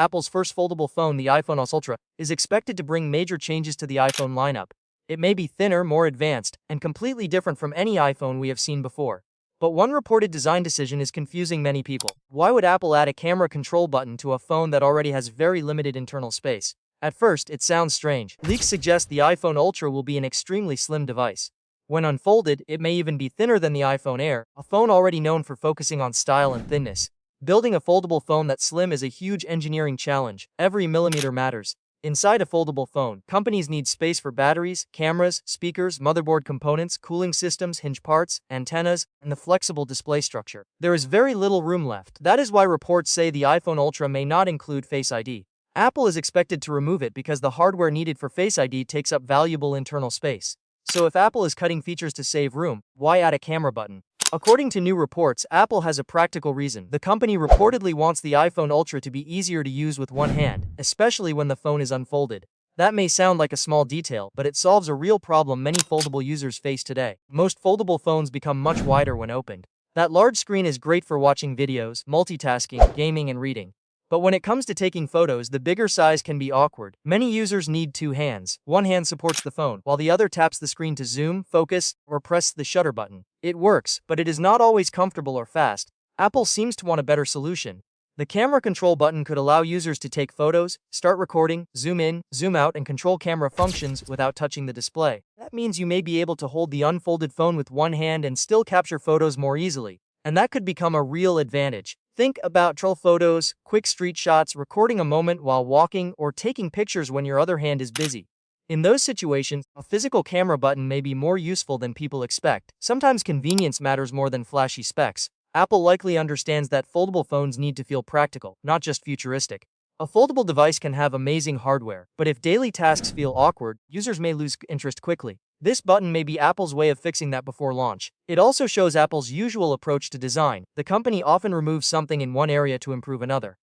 Apple's first foldable phone, the iPhone OS Ultra, is expected to bring major changes to the iPhone lineup. It may be thinner, more advanced, and completely different from any iPhone we have seen before. But one reported design decision is confusing many people. Why would Apple add a camera control button to a phone that already has very limited internal space? At first, it sounds strange. Leaks suggest the iPhone Ultra will be an extremely slim device. When unfolded, it may even be thinner than the iPhone Air, a phone already known for focusing on style and thinness. Building a foldable phone that's slim is a huge engineering challenge. Every millimeter matters. Inside a foldable phone, companies need space for batteries, cameras, speakers, motherboard components, cooling systems, hinge parts, antennas, and the flexible display structure. There is very little room left. That is why reports say the iPhone Ultra may not include Face ID. Apple is expected to remove it because the hardware needed for Face ID takes up valuable internal space. So if Apple is cutting features to save room, why add a camera button? According to new reports, Apple has a practical reason. The company reportedly wants the iPhone Ultra to be easier to use with one hand, especially when the phone is unfolded. That may sound like a small detail, but it solves a real problem many foldable users face today. Most foldable phones become much wider when opened. That large screen is great for watching videos, multitasking, gaming, and reading. But when it comes to taking photos, the bigger size can be awkward. Many users need two hands. One hand supports the phone, while the other taps the screen to zoom, focus, or press the shutter button. It works, but it is not always comfortable or fast. Apple seems to want a better solution. The camera control button could allow users to take photos, start recording, zoom in, zoom out, and control camera functions without touching the display. That means you may be able to hold the unfolded phone with one hand and still capture photos more easily. And that could become a real advantage. Think about trail photos, quick street shots, recording a moment while walking, or taking pictures when your other hand is busy. In those situations, a physical camera button may be more useful than people expect. Sometimes convenience matters more than flashy specs. Apple likely understands that foldable phones need to feel practical, not just futuristic. A foldable device can have amazing hardware, but if daily tasks feel awkward, users may lose interest quickly. This button may be Apple's way of fixing that before launch. It also shows Apple's usual approach to design. The company often removes something in one area to improve another.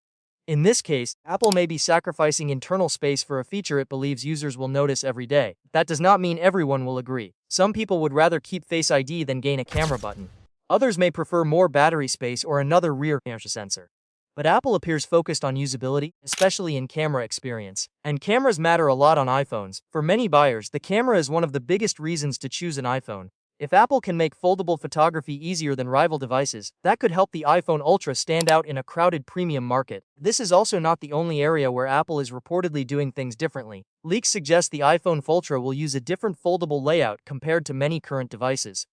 In this case, Apple may be sacrificing internal space for a feature it believes users will notice every day. That does not mean everyone will agree. Some people would rather keep Face ID than gain a camera button. Others may prefer more battery space or another rear sensor. But Apple appears focused on usability, especially in camera experience. And cameras matter a lot on iPhones. For many buyers, the camera is one of the biggest reasons to choose an iPhone. If Apple can make foldable photography easier than rival devices, that could help the iPhone Ultra stand out in a crowded premium market. This is also not the only area where Apple is reportedly doing things differently. Leaks suggest the iPhone Ultra will use a different foldable layout compared to many current devices.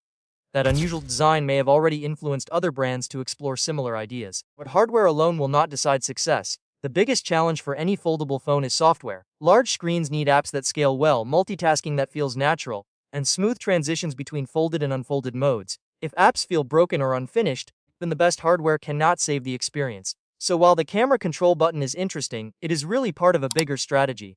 That unusual design may have already influenced other brands to explore similar ideas. But hardware alone will not decide success. The biggest challenge for any foldable phone is software. Large screens need apps that scale well, multitasking that feels natural, and smooth transitions between folded and unfolded modes. If apps feel broken or unfinished, then the best hardware cannot save the experience. So while the camera control button is interesting, it is really part of a bigger strategy.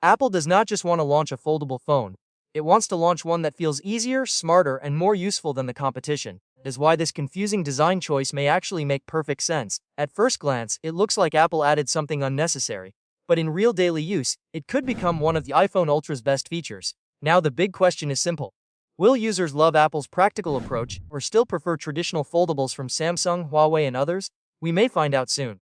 Apple does not just want to launch a foldable phone. It wants to launch one that feels easier, smarter, and more useful than the competition. That is why this confusing design choice may actually make perfect sense. At first glance, it looks like Apple added something unnecessary. But in real daily use, it could become one of the iPhone Ultra's best features. Now the big question is simple. Will users love Apple's practical approach, or still prefer traditional foldables from Samsung, Huawei, and others? We may find out soon.